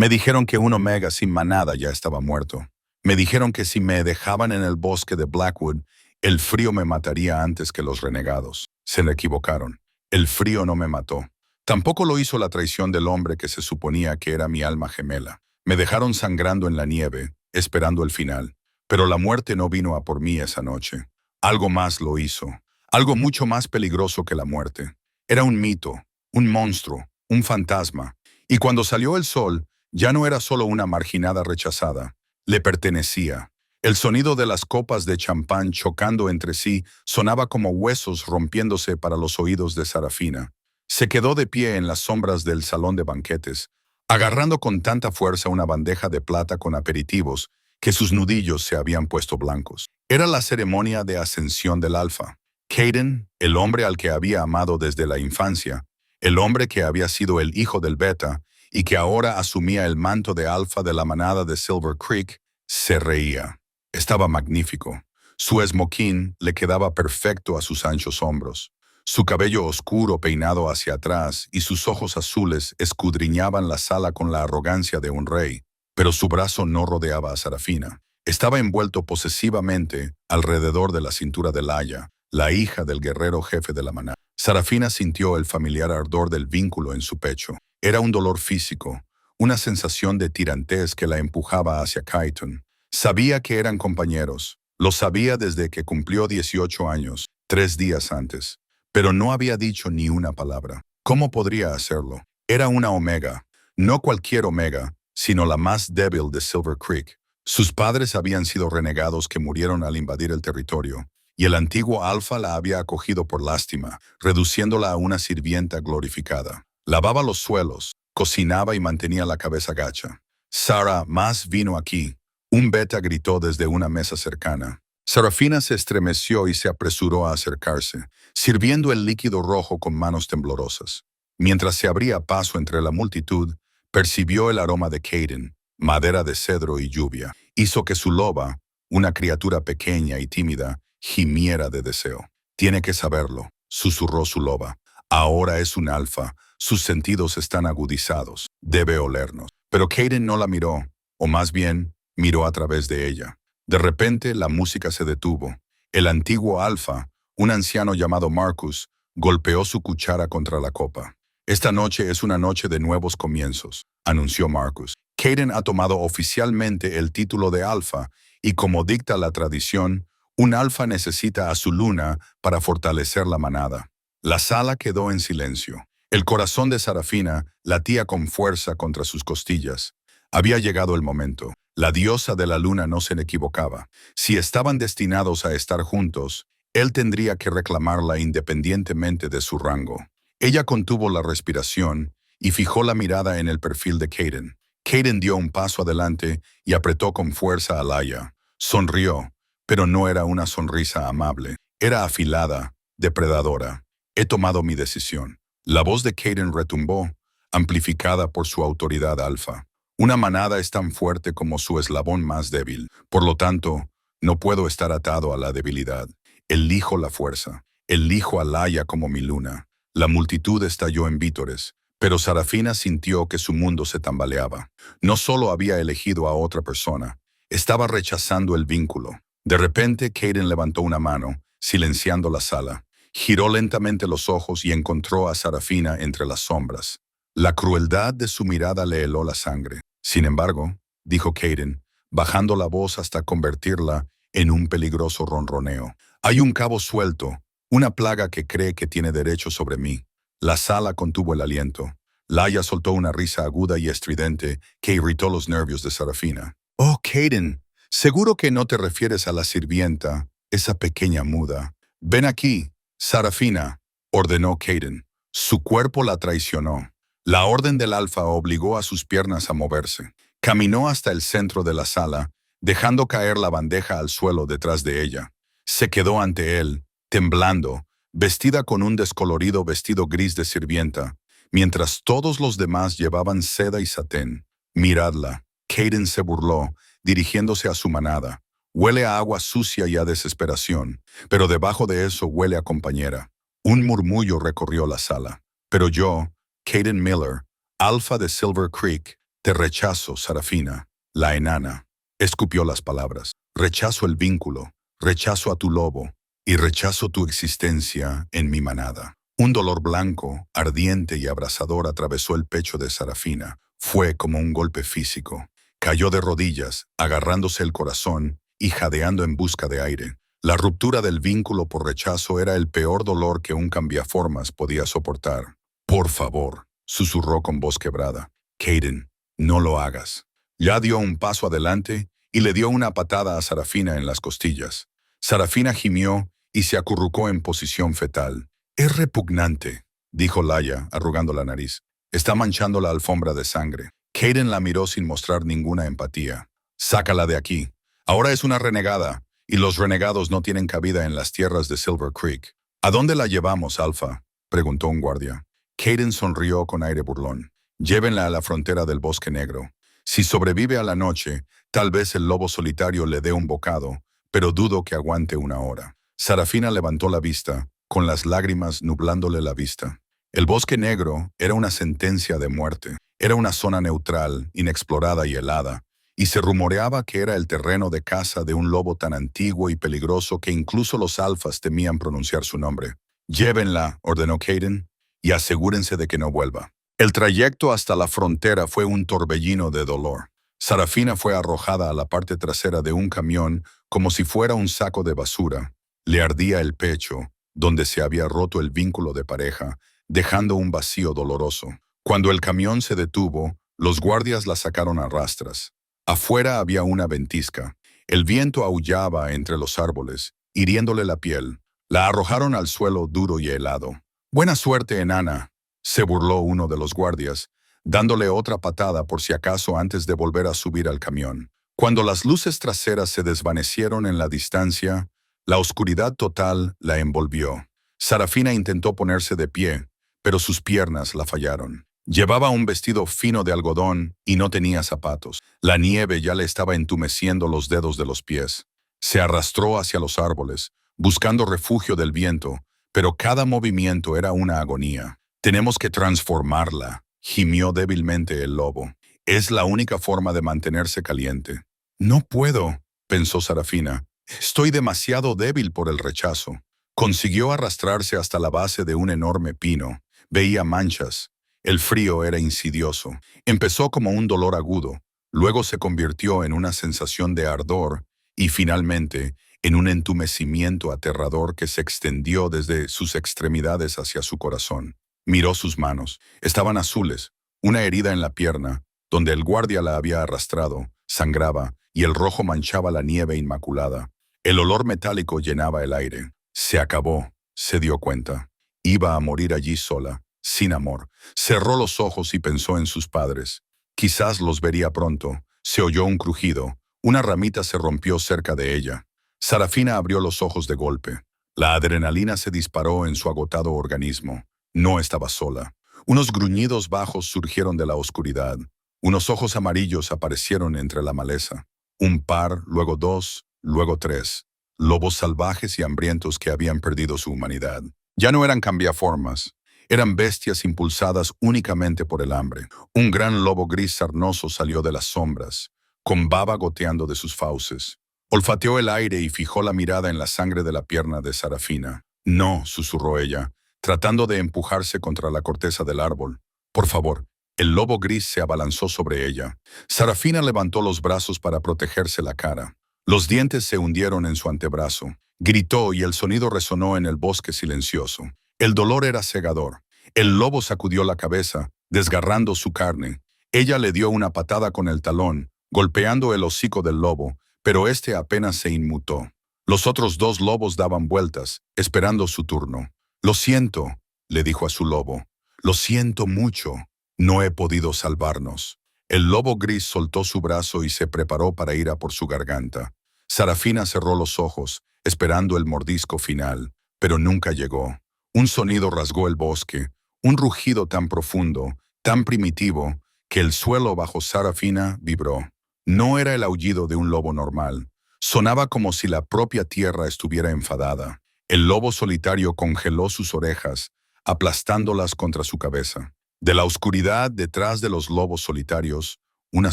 Me dijeron que un Omega sin manada ya estaba muerto. Me dijeron que si me dejaban en el bosque de Blackwood, el frío me mataría antes que los renegados. Se le equivocaron. El frío no me mató. Tampoco lo hizo la traición del hombre que se suponía que era mi alma gemela. Me dejaron sangrando en la nieve, esperando el final. Pero la muerte no vino a por mí esa noche. Algo más lo hizo. Algo mucho más peligroso que la muerte. Era un mito, un monstruo, un fantasma. Y cuando salió el sol, ya no era solo una marginada rechazada. Le pertenecía. El sonido de las copas de champán chocando entre sí sonaba como huesos rompiéndose para los oídos de Sarafina. Se quedó de pie en las sombras del salón de banquetes, agarrando con tanta fuerza una bandeja de plata con aperitivos que sus nudillos se habían puesto blancos. Era la ceremonia de ascensión del Alfa. Kayden, el hombre al que había amado desde la infancia, el hombre que había sido el hijo del Beta y que ahora asumía el manto de Alfa de la manada de Silver Creek, se reía. Estaba magnífico. Su esmoquín le quedaba perfecto a sus anchos hombros. Su cabello oscuro peinado hacia atrás y sus ojos azules escudriñaban la sala con la arrogancia de un rey, pero su brazo no rodeaba a Sarafina. Estaba envuelto posesivamente alrededor de la cintura de Laia, la hija del guerrero jefe de la manada. Sarafina sintió el familiar ardor del vínculo en su pecho. Era un dolor físico, una sensación de tirantez que la empujaba hacia Kayden. Sabía que eran compañeros. Lo sabía desde que cumplió 18 años, 3 días antes. Pero no había dicho ni una palabra. ¿Cómo podría hacerlo? Era una Omega. No cualquier Omega, sino la más débil de Silver Creek. Sus padres habían sido renegados que murieron al invadir el territorio, y el antiguo Alfa la había acogido por lástima, reduciéndola a una sirvienta glorificada. Lavaba los suelos, cocinaba y mantenía la cabeza gacha. «Sara, más vino aquí», un Beta gritó desde una mesa cercana. Sarafina se estremeció y se apresuró a acercarse, sirviendo el líquido rojo con manos temblorosas. Mientras se abría paso entre la multitud, percibió el aroma de Kayden, madera de cedro y lluvia. Hizo que su loba, una criatura pequeña y tímida, gimiera de deseo. «Tiene que saberlo», susurró su loba. «Ahora es un alfa, sus sentidos están agudizados. Debe olernos». Pero Kayden no la miró, o más bien, miró a través de ella. De repente, la música se detuvo. El antiguo Alfa, un anciano llamado Marcus, golpeó su cuchara contra la copa. «Esta noche es una noche de nuevos comienzos», anunció Marcus. «Kayden ha tomado oficialmente el título de Alfa, y como dicta la tradición, un Alfa necesita a su luna para fortalecer la manada». La sala quedó en silencio. El corazón de Sarafina latía con fuerza contra sus costillas. Había llegado el momento. La diosa de la luna no se equivocaba. Si estaban destinados a estar juntos, él tendría que reclamarla independientemente de su rango. Ella contuvo la respiración y fijó la mirada en el perfil de Kayden. Kayden dio un paso adelante y apretó con fuerza a Laia. Sonrió, pero no era una sonrisa amable. Era afilada, depredadora. «He tomado mi decisión». La voz de Kayden retumbó, amplificada por su autoridad alfa. «Una manada es tan fuerte como su eslabón más débil. Por lo tanto, no puedo estar atado a la debilidad. Elijo la fuerza. Elijo a Laia como mi luna». La multitud estalló en vítores, pero Sarafina sintió que su mundo se tambaleaba. No solo había elegido a otra persona, estaba rechazando el vínculo. De repente, Kayden levantó una mano, silenciando la sala. Giró lentamente los ojos y encontró a Sarafina entre las sombras. La crueldad de su mirada le heló la sangre. «Sin embargo», dijo Kayden, bajando la voz hasta convertirla en un peligroso ronroneo, «hay un cabo suelto, una plaga que cree que tiene derecho sobre mí». La sala contuvo el aliento. Laia soltó una risa aguda y estridente que irritó los nervios de Sarafina. «Oh, Kayden, seguro que no te refieres a la sirvienta, esa pequeña muda. Ven aquí, Sarafina», ordenó Kayden. Su cuerpo la traicionó. La orden del Alfa obligó a sus piernas a moverse. Caminó hasta el centro de la sala, dejando caer la bandeja al suelo detrás de ella. Se quedó ante él, temblando, vestida con un descolorido vestido gris de sirvienta, mientras todos los demás llevaban seda y satén. «Miradla», Kayden se burló, dirigiéndose a su manada. «Huele a agua sucia y a desesperación, pero debajo de eso huele a compañera». Un murmullo recorrió la sala. «Pero yo, Kayden Miller, Alfa de Silver Creek, Te rechazo, Sarafina, la enana. Escupió las palabras. Rechazo el vínculo, rechazo a tu lobo y rechazo tu existencia en mi manada. Un dolor blanco, ardiente y abrasador atravesó el pecho de Sarafina. Fue como un golpe físico. Cayó de rodillas, agarrándose el corazón y jadeando en busca de aire. La ruptura del vínculo por rechazo era el peor dolor que un cambiaformas podía soportar. Por favor, susurró con voz quebrada. Kaden, no lo hagas. Ya dio un paso adelante y le dio una patada a Sarafina en las costillas. Sarafina gimió y se acurrucó en posición fetal. Es repugnante, dijo Laia, arrugando la nariz. Está manchando la alfombra de sangre. Kaden la miró sin mostrar ninguna empatía. Sácala de aquí. Ahora es una renegada, y los renegados no tienen cabida en las tierras de Silver Creek. ¿A dónde la llevamos, Alpha?, preguntó un guardia. Kaden sonrió con aire burlón. Llévenla a la frontera del Bosque Negro. Si sobrevive a la noche, tal vez el lobo solitario le dé un bocado, pero dudo que aguante una hora. Sarafina levantó la vista, con las lágrimas nublándole la vista. El Bosque Negro era una sentencia de muerte. Era una zona neutral, inexplorada y helada, y se rumoreaba que era el terreno de caza de un lobo tan antiguo y peligroso que incluso los alfas temían pronunciar su nombre. Llévenla, ordenó Kaden, y asegúrense de que no vuelva. El trayecto hasta la frontera fue un torbellino de dolor. Sarafina fue arrojada a la parte trasera de un camión como si fuera un saco de basura. Le ardía el pecho, donde se había roto el vínculo de pareja, dejando un vacío doloroso. Cuando el camión se detuvo, los guardias la sacaron a rastras. Afuera había una ventisca. El viento aullaba entre los árboles, hiriéndole la piel. La arrojaron al suelo duro y helado. «Buena suerte, enana», se burló uno de los guardias, dándole otra patada por si acaso antes de volver a subir al camión. Cuando las luces traseras se desvanecieron en la distancia, la oscuridad total la envolvió. Sarafina intentó ponerse de pie, pero sus piernas la fallaron. Llevaba un vestido fino de algodón y no tenía zapatos. La nieve ya le estaba entumeciendo los dedos de los pies. Se arrastró hacia los árboles, buscando refugio del viento, pero cada movimiento era una agonía. «Tenemos que transformarla», gimió débilmente el lobo. «Es la única forma de mantenerse caliente». «No puedo», pensó Sarafina. «Estoy demasiado débil por el rechazo». Consiguió arrastrarse hasta la base de un enorme pino. Veía manchas. El frío era insidioso. Empezó como un dolor agudo, luego se convirtió en una sensación de ardor y finalmente en un entumecimiento aterrador que se extendió desde sus extremidades hacia su corazón. Miró sus manos. Estaban azules. Una herida en la pierna, donde el guardia la había arrastrado, sangraba y el rojo manchaba la nieve inmaculada. El olor metálico llenaba el aire. Se acabó, se dio cuenta. Iba a morir allí sola, sin amor. Cerró los ojos y pensó en sus padres. Quizás los vería pronto. Se oyó un crujido. Una ramita se rompió cerca de ella. Sarafina abrió los ojos de golpe. La adrenalina se disparó en su agotado organismo. No estaba sola. Unos gruñidos bajos surgieron de la oscuridad. Unos ojos amarillos aparecieron entre la maleza. Un par, luego dos, luego tres. Lobos salvajes y hambrientos que habían perdido su humanidad. Ya no eran cambiaformas. Eran bestias impulsadas únicamente por el hambre. Un gran lobo gris sarnoso salió de las sombras, con baba goteando de sus fauces. Olfateó el aire y fijó la mirada en la sangre de la pierna de Sarafina. «No», susurró ella, tratando de empujarse contra la corteza del árbol. «Por favor». El lobo gris se abalanzó sobre ella. Sarafina levantó los brazos para protegerse la cara. Los dientes se hundieron en su antebrazo. Gritó y el sonido resonó en el bosque silencioso. El dolor era cegador. El lobo sacudió la cabeza, desgarrando su carne. Ella le dio una patada con el talón, golpeando el hocico del lobo, pero este apenas se inmutó. Los otros dos lobos daban vueltas, esperando su turno. «Lo siento», le dijo a su lobo. «Lo siento mucho. No he podido salvarnos». El lobo gris soltó su brazo y se preparó para ir a por su garganta. Sarafina cerró los ojos, esperando el mordisco final, pero nunca llegó. Un sonido rasgó el bosque, un rugido tan profundo, tan primitivo, que el suelo bajo Sarafina vibró. No era el aullido de un lobo normal. Sonaba como si la propia tierra estuviera enfadada. El lobo solitario congeló sus orejas, aplastándolas contra su cabeza. De la oscuridad detrás de los lobos solitarios, Una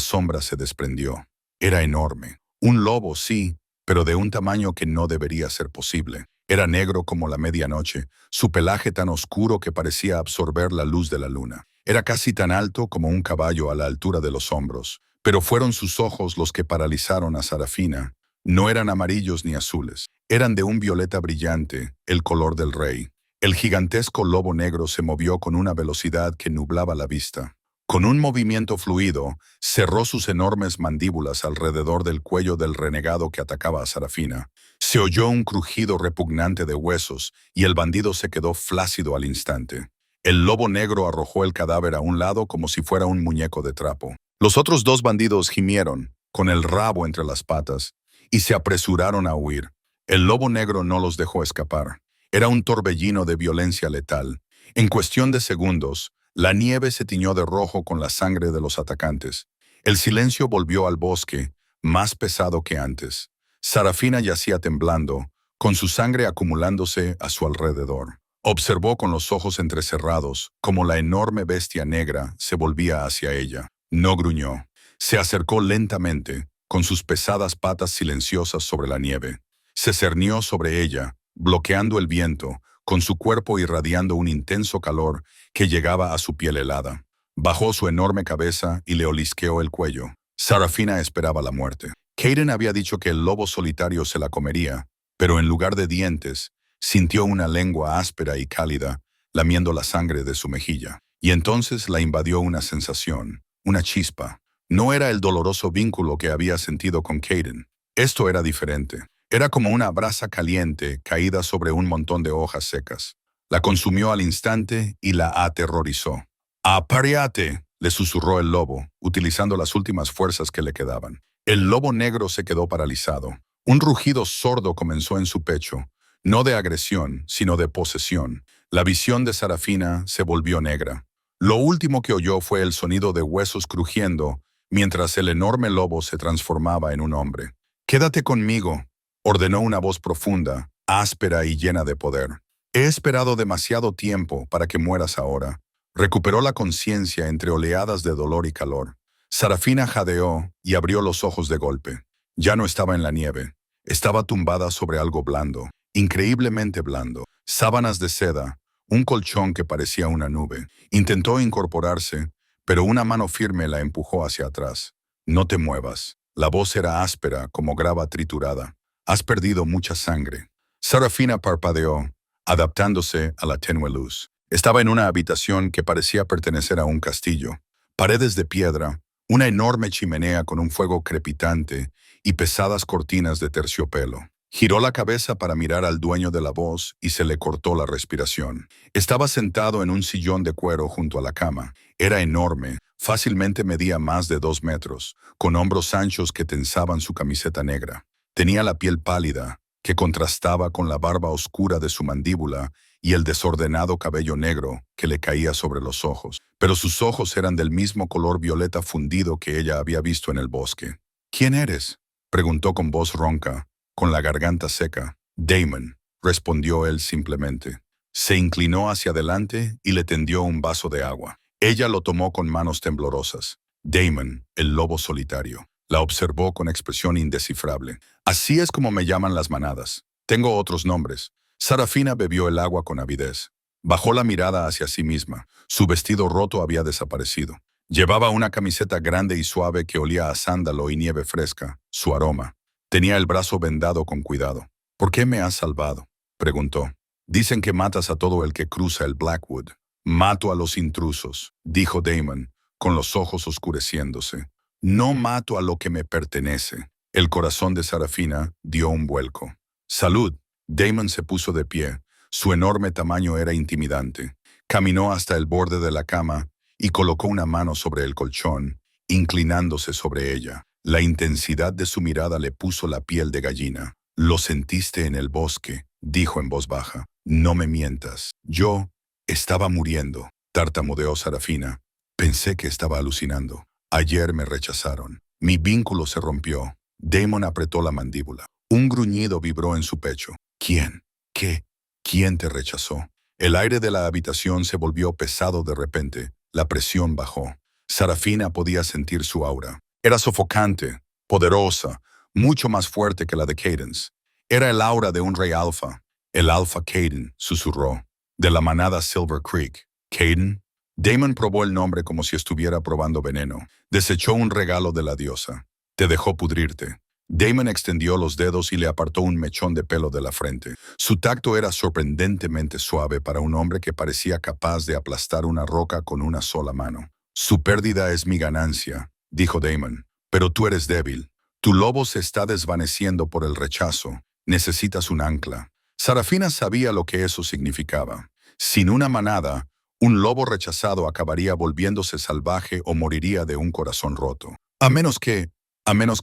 sombra se desprendió. Era enorme. Un lobo, sí, pero de un tamaño que no debería ser posible. Era negro como la medianoche, su pelaje tan oscuro que parecía absorber la luz de la luna. Era casi tan alto como un caballo a la altura de los hombros, pero fueron sus ojos los que paralizaron a Sarafina. No eran amarillos ni azules, eran de un violeta brillante, el color del rey. El gigantesco lobo negro se movió con una velocidad que nublaba la vista. Con un movimiento fluido, cerró sus enormes mandíbulas alrededor del cuello del renegado que atacaba a Sarafina. Se oyó un crujido repugnante de huesos y el bandido se quedó flácido al instante. El lobo negro arrojó el cadáver a un lado como si fuera un muñeco de trapo. Los otros dos bandidos gimieron, con el rabo entre las patas, y se apresuraron a huir. El lobo negro no los dejó escapar. Era un torbellino de violencia letal. En cuestión de segundos, la nieve se tiñó de rojo con la sangre de los atacantes. El silencio volvió al bosque, más pesado que antes. Sarafina yacía temblando, con su sangre acumulándose a su alrededor. Observó con los ojos entrecerrados cómo la enorme bestia negra se volvía hacia ella. No gruñó. Se acercó lentamente, con sus pesadas patas silenciosas sobre la nieve. Se cernió sobre ella, bloqueando el viento, con su cuerpo irradiando un intenso calor que llegaba a su piel helada. Bajó su enorme cabeza y le olisqueó el cuello. Sarafina esperaba la muerte. Kaden había dicho que el lobo solitario se la comería, pero en lugar de dientes, sintió una lengua áspera y cálida, lamiendo la sangre de su mejilla. Y entonces la invadió una sensación, una chispa. No era el doloroso vínculo que había sentido con Kaden. Esto era diferente. Era como una brasa caliente caída sobre un montón de hojas secas. La consumió al instante y la aterrorizó. «¡Apariate!», le susurró el lobo, utilizando las últimas fuerzas que le quedaban. El lobo negro se quedó paralizado. Un rugido sordo comenzó en su pecho, no de agresión, sino de posesión. La visión de Sarafina se volvió negra. Lo último que oyó fue el sonido de huesos crujiendo, mientras el enorme lobo se transformaba en un hombre. «Quédate conmigo», ordenó una voz profunda, áspera y llena de poder. «He esperado demasiado tiempo para que mueras ahora». Recuperó la conciencia entre oleadas de dolor y calor. Sarafina jadeó y abrió los ojos de golpe. Ya no estaba en la nieve. Estaba tumbada sobre algo blando, increíblemente blando. Sábanas de seda, un colchón que parecía una nube. Intentó incorporarse, pero una mano firme la empujó hacia atrás. «No te muevas». La voz era áspera, como grava triturada. «Has perdido mucha sangre». Sarafina parpadeó, adaptándose a la tenue luz. Estaba en una habitación que parecía pertenecer a un castillo. Paredes de piedra, una enorme chimenea con un fuego crepitante y pesadas cortinas de terciopelo. Giró la cabeza para mirar al dueño de la voz y se le cortó la respiración. Estaba sentado en un sillón de cuero junto a la cama. Era enorme, fácilmente medía más de 2 metros, con hombros anchos que tensaban su camiseta negra. Tenía la piel pálida, que contrastaba con la barba oscura de su mandíbula y el desordenado cabello negro que le caía sobre los ojos. Pero sus ojos eran del mismo color violeta fundido que ella había visto en el bosque. «¿Quién eres?», preguntó con voz ronca, con la garganta seca. «Damon», respondió él simplemente. Se inclinó hacia adelante y le tendió un vaso de agua. Ella lo tomó con manos temblorosas. «Damon, el lobo solitario». La observó con expresión indescifrable. «Así es como me llaman las manadas. Tengo otros nombres». Sarafina bebió el agua con avidez. Bajó la mirada hacia sí misma. Su vestido roto había desaparecido. Llevaba una camiseta grande y suave que olía a sándalo y nieve fresca, su aroma. Tenía el brazo vendado con cuidado. «¿Por qué me has salvado?», preguntó. «Dicen que matas a todo el que cruza el Blackwood». «Mato a los intrusos», dijo Damon, con los ojos oscureciéndose. «No mato a lo que me pertenece». El corazón de Sarafina dio un vuelco. «Salud». Damon se puso de pie. Su enorme tamaño era intimidante. Caminó hasta el borde de la cama y colocó una mano sobre el colchón, inclinándose sobre ella. La intensidad de su mirada le puso la piel de gallina. «Lo sentiste en el bosque», dijo en voz baja. «No me mientas». «Yo estaba muriendo», tartamudeó Sarafina. «Pensé que estaba alucinando. Ayer me rechazaron. Mi vínculo se rompió». Damon apretó la mandíbula. Un gruñido vibró en su pecho. «¿Quién? ¿Qué? ¿Quién te rechazó?». El aire de la habitación se volvió pesado de repente. La presión bajó. Sarafina podía sentir su aura. Era sofocante, poderosa, mucho más fuerte que la de Cadence. Era el aura de un rey alfa. El alfa Caden, susurró, de la manada Silver Creek. ¿Caden? Damon probó el nombre como si estuviera probando veneno. Desechó un regalo de la diosa. Te dejó pudrirte. Damon extendió los dedos y le apartó un mechón de pelo de la frente. Su tacto era sorprendentemente suave para un hombre que parecía capaz de aplastar una roca con una sola mano. Su pérdida es mi ganancia, dijo Damon. Pero tú eres débil. Tu lobo se está desvaneciendo por el rechazo. Necesitas un ancla. Sarafina sabía lo que eso significaba. Sin una manada, un lobo rechazado acabaría volviéndose salvaje o moriría de un corazón roto. A menos que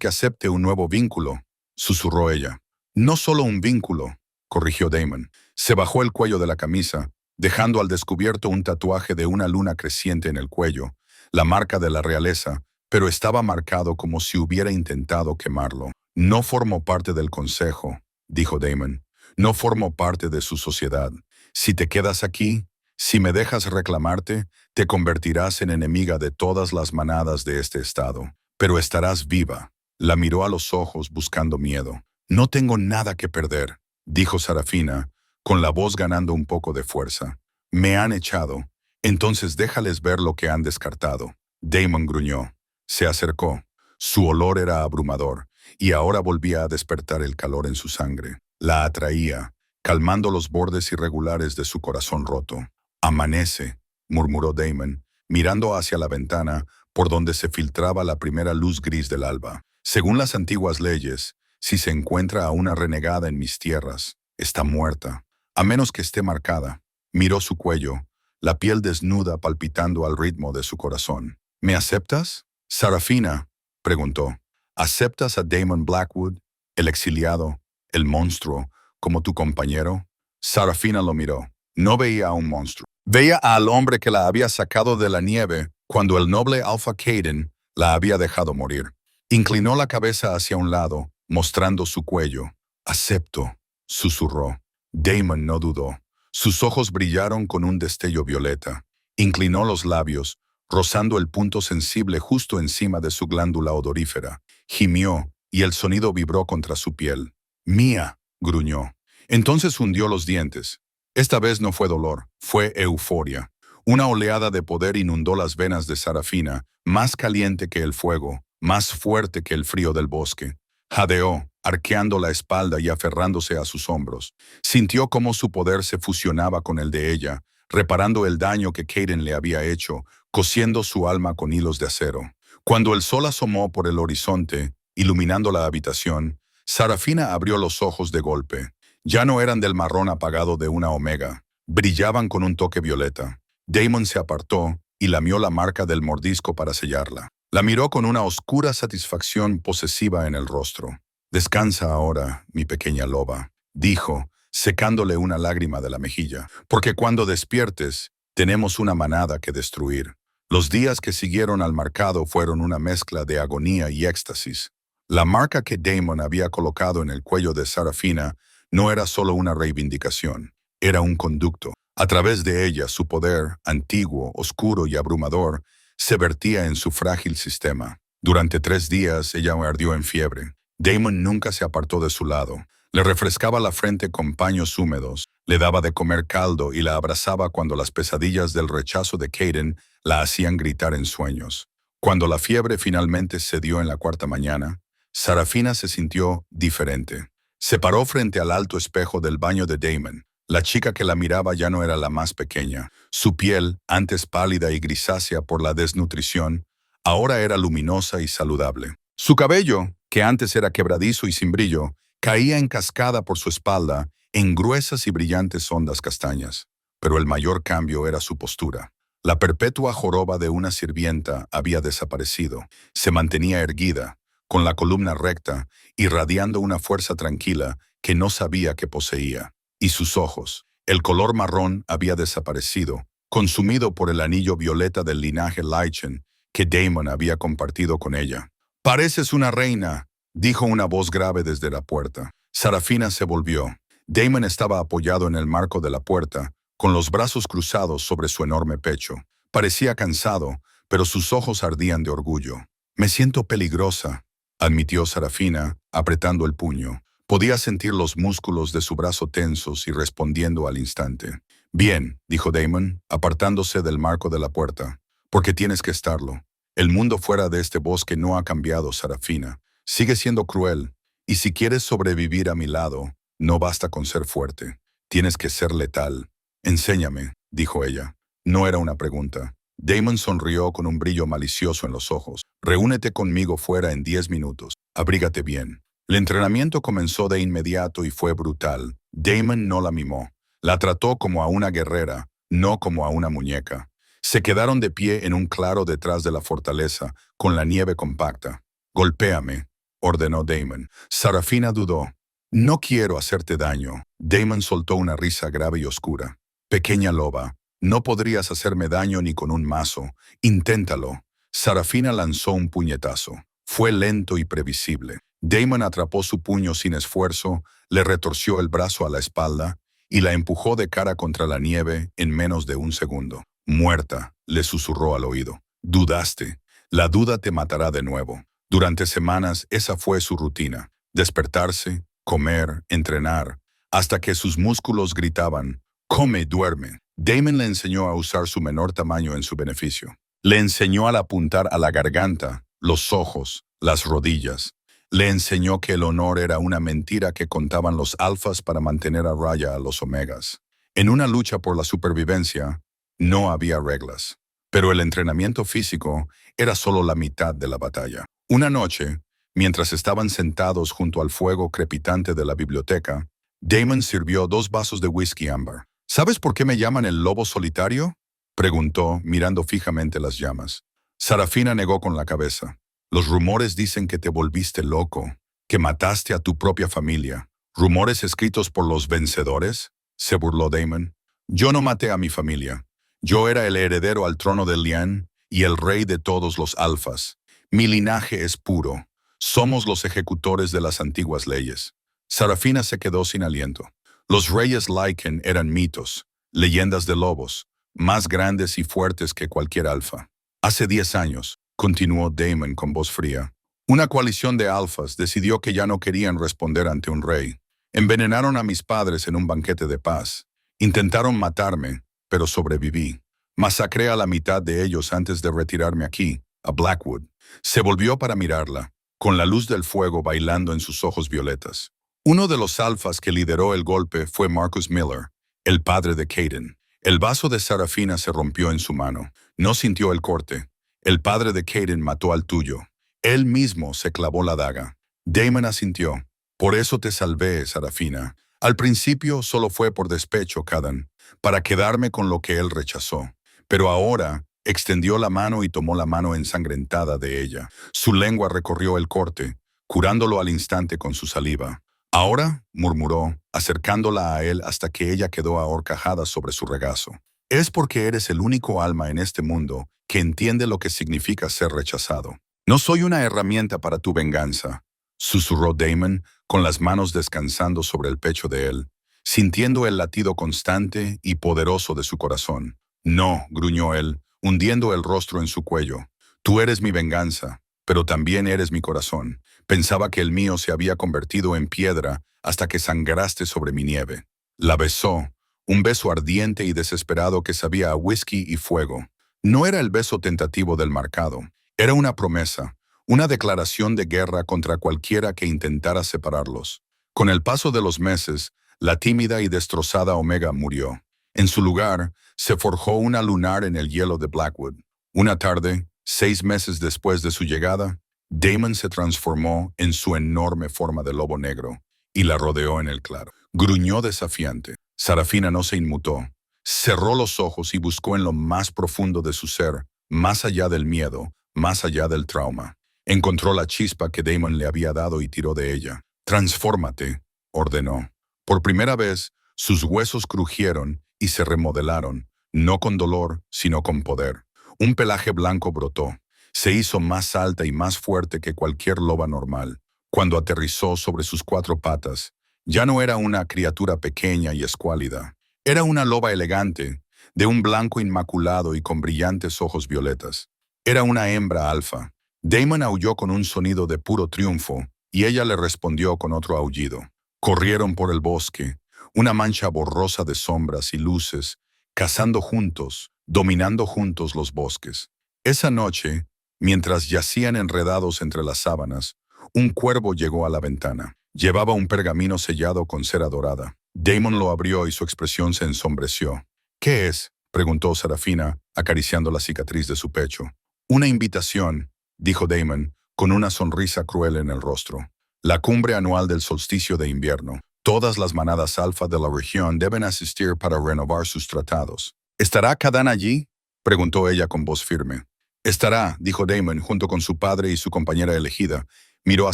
acepte un nuevo vínculo, susurró ella. No solo un vínculo, corrigió Damon. Se bajó el cuello de la camisa, dejando al descubierto un tatuaje de una luna creciente en el cuello, la marca de la realeza, pero estaba marcado como si hubiera intentado quemarlo. No formo parte del consejo, dijo Damon. No formo parte de su sociedad. Si te quedas aquí, si me dejas reclamarte, te convertirás en enemiga de todas las manadas de este estado. Pero estarás viva. La miró a los ojos buscando miedo. No tengo nada que perder, dijo Sarafina, con la voz ganando un poco de fuerza. Me han echado. Entonces déjales ver lo que han descartado. Damon gruñó. Se acercó. Su olor era abrumador, y ahora volvía a despertar el calor en su sangre. La atraía, calmando los bordes irregulares de su corazón roto. Amanece, murmuró Damon, mirando hacia la ventana, por donde se filtraba la primera luz gris del alba. Según las antiguas leyes, si se encuentra a una renegada en mis tierras, está muerta, a menos que esté marcada. Miró su cuello, la piel desnuda palpitando al ritmo de su corazón. ¿Me aceptas? Sarafina, preguntó. ¿Aceptas a Damon Blackwood, el exiliado, el monstruo, como tu compañero? Sarafina lo miró. No veía a un monstruo. Veía al hombre que la había sacado de la nieve cuando el noble Alpha Caden la había dejado morir. Inclinó la cabeza hacia un lado, mostrando su cuello. Acepto, susurró. Damon no dudó. Sus ojos brillaron con un destello violeta. Inclinó los labios, rozando el punto sensible justo encima de su glándula odorífera. Gimió, y el sonido vibró contra su piel. «Mía», gruñó. Entonces hundió los dientes. Esta vez no fue dolor, fue euforia. Una oleada de poder inundó las venas de Sarafina, más caliente que el fuego, más fuerte que el frío del bosque. Jadeó, arqueando la espalda y aferrándose a sus hombros. Sintió cómo su poder se fusionaba con el de ella, reparando el daño que Caden le había hecho, cosiendo su alma con hilos de acero. Cuando el sol asomó por el horizonte, iluminando la habitación, Sarafina abrió los ojos de golpe. Ya no eran del marrón apagado de una omega. Brillaban con un toque violeta. Damon se apartó y lamió la marca del mordisco para sellarla. La miró con una oscura satisfacción posesiva en el rostro. «Descansa ahora, mi pequeña loba», dijo, secándole una lágrima de la mejilla. «Porque cuando despiertes, tenemos una manada que destruir». Los días que siguieron al marcado fueron una mezcla de agonía y éxtasis. La marca que Damon había colocado en el cuello de Sarafina no era solo una reivindicación, era un conducto. A través de ella, su poder, antiguo, oscuro y abrumador, se vertía en su frágil sistema. Durante 3 días, ella ardió en fiebre. Damon nunca se apartó de su lado. Le refrescaba la frente con paños húmedos, le daba de comer caldo y la abrazaba cuando las pesadillas del rechazo de Caden la hacían gritar en sueños. Cuando la fiebre finalmente cedió en la 4ª mañana, Sarafina se sintió diferente. Se paró frente al alto espejo del baño de Damon. La chica que la miraba ya no era la más pequeña. Su piel, antes pálida y grisácea por la desnutrición, ahora era luminosa y saludable. Su cabello, que antes era quebradizo y sin brillo, caía en cascada por su espalda en gruesas y brillantes ondas castañas. Pero el mayor cambio era su postura. La perpetua joroba de una sirvienta había desaparecido. Se mantenía erguida, con la columna recta, irradiando una fuerza tranquila que no sabía que poseía. Y sus ojos, el color marrón había desaparecido, consumido por el anillo violeta del linaje Lychen que Damon había compartido con ella. «Pareces una reina», dijo una voz grave desde la puerta. Sarafina se volvió. Damon estaba apoyado en el marco de la puerta, con los brazos cruzados sobre su enorme pecho. Parecía cansado, pero sus ojos ardían de orgullo. «Me siento peligrosa», admitió Sarafina, apretando el puño. Podía sentir los músculos de su brazo tensos y respondiendo al instante. «Bien», dijo Damon, apartándose del marco de la puerta, «porque tienes que estarlo. El mundo fuera de este bosque no ha cambiado, Sarafina. Sigue siendo cruel, y si quieres sobrevivir a mi lado, no basta con ser fuerte. Tienes que ser letal. Enséñame», dijo ella. No era una pregunta. Damon sonrió con un brillo malicioso en los ojos. «Reúnete conmigo fuera en 10 minutos. Abrígate bien». El entrenamiento comenzó de inmediato y fue brutal. Damon no la mimó. La trató como a una guerrera, no como a una muñeca. Se quedaron de pie en un claro detrás de la fortaleza, con la nieve compacta. «Golpéame», ordenó Damon. Sarafina dudó. «No quiero hacerte daño». Damon soltó una risa grave y oscura. «Pequeña loba, no podrías hacerme daño ni con un mazo. Inténtalo». Sarafina lanzó un puñetazo. Fue lento y previsible. Damon atrapó su puño sin esfuerzo, le retorció el brazo a la espalda y la empujó de cara contra la nieve en menos de un segundo. «Muerta», le susurró al oído. «Dudaste. La duda te matará de nuevo». Durante semanas esa fue su rutina. Despertarse, comer, entrenar, hasta que sus músculos gritaban: «Come, duerme». Damon le enseñó a usar su menor tamaño en su beneficio. Le enseñó a apuntar a la garganta, los ojos, las rodillas. Le enseñó que el honor era una mentira que contaban los alfas para mantener a raya a los omegas. En una lucha por la supervivencia, no había reglas. Pero el entrenamiento físico era solo la mitad de la batalla. Una noche, mientras estaban sentados junto al fuego crepitante de la biblioteca, Damon sirvió 2 vasos de whisky ámbar. «¿Sabes por qué me llaman el lobo solitario?», preguntó, mirando fijamente las llamas. Sarafina negó con la cabeza. «Los rumores dicen que te volviste loco, que mataste a tu propia familia». «¿Rumores escritos por los vencedores?», se burló Damon. «Yo no maté a mi familia. Yo era el heredero al trono de Lian y el rey de todos los alfas. Mi linaje es puro. Somos los ejecutores de las antiguas leyes». Sarafina se quedó sin aliento. Los reyes Lycan eran mitos, leyendas de lobos, más grandes y fuertes que cualquier alfa. «Hace 10 años», continuó Damon con voz fría, «una coalición de alfas decidió que ya no querían responder ante un rey. Envenenaron a mis padres en un banquete de paz. Intentaron matarme, pero sobreviví. Masacré a la mitad de ellos antes de retirarme aquí, a Blackwood». Se volvió para mirarla, con la luz del fuego bailando en sus ojos violetas. Uno de los alfas que lideró el golpe fue Marcus Miller, el padre de Caden. El vaso de Sarafina se rompió en su mano. No sintió el corte. El padre de Caden mató al tuyo. Él mismo se clavó la daga. Damon asintió. «Por eso te salvé, Sarafina. Al principio solo fue por despecho, Caden, para quedarme con lo que él rechazó. Pero ahora extendió la mano y tomó la mano ensangrentada de ella. Su lengua recorrió el corte, curándolo al instante con su saliva. «Ahora», murmuró, acercándola a él hasta que ella quedó ahorcajada sobre su regazo, «es porque eres el único alma en este mundo que entiende lo que significa ser rechazado. No soy una herramienta para tu venganza», susurró Damon, con las manos descansando sobre el pecho de él, sintiendo el latido constante y poderoso de su corazón. «No», gruñó él, hundiendo el rostro en su cuello. «Tú eres mi venganza, pero también eres mi corazón. Pensaba que el mío se había convertido en piedra hasta que sangraste sobre mi nieve». La besó, un beso ardiente y desesperado que sabía a whisky y fuego. No era el beso tentativo del marcado. Era una promesa, una declaración de guerra contra cualquiera que intentara separarlos. Con el paso de los meses, la tímida y destrozada Omega murió. En su lugar, se forjó una lunar en el hielo de Blackwood. Una tarde, 6 meses después de su llegada, Damon se transformó en su enorme forma de lobo negro y la rodeó en el claro. Gruñó desafiante. Sarafina no se inmutó. Cerró los ojos y buscó en lo más profundo de su ser, más allá del miedo, más allá del trauma. Encontró la chispa que Damon le había dado y tiró de ella. «Transfórmate», ordenó. Por primera vez, sus huesos crujieron y se remodelaron, no con dolor, sino con poder. Un pelaje blanco brotó. Se hizo más alta y más fuerte que cualquier loba normal. Cuando aterrizó sobre sus 4 patas, ya no era una criatura pequeña y escuálida. Era una loba elegante, de un blanco inmaculado y con brillantes ojos violetas. Era una hembra alfa. Damon aulló con un sonido de puro triunfo, y ella le respondió con otro aullido. Corrieron por el bosque, una mancha borrosa de sombras y luces, cazando juntos, dominando juntos los bosques. Esa noche, mientras yacían enredados entre las sábanas, un cuervo llegó a la ventana. Llevaba un pergamino sellado con cera dorada. Damon lo abrió y su expresión se ensombreció. ¿Qué es?, preguntó Serafina, acariciando la cicatriz de su pecho. Una invitación, dijo Damon, con una sonrisa cruel en el rostro. La cumbre anual del solsticio de invierno. Todas las manadas alfa de la región deben asistir para renovar sus tratados. ¿Estará Kadan allí?, preguntó ella con voz firme. Estará, dijo Damon, junto con su padre y su compañera elegida. Miró a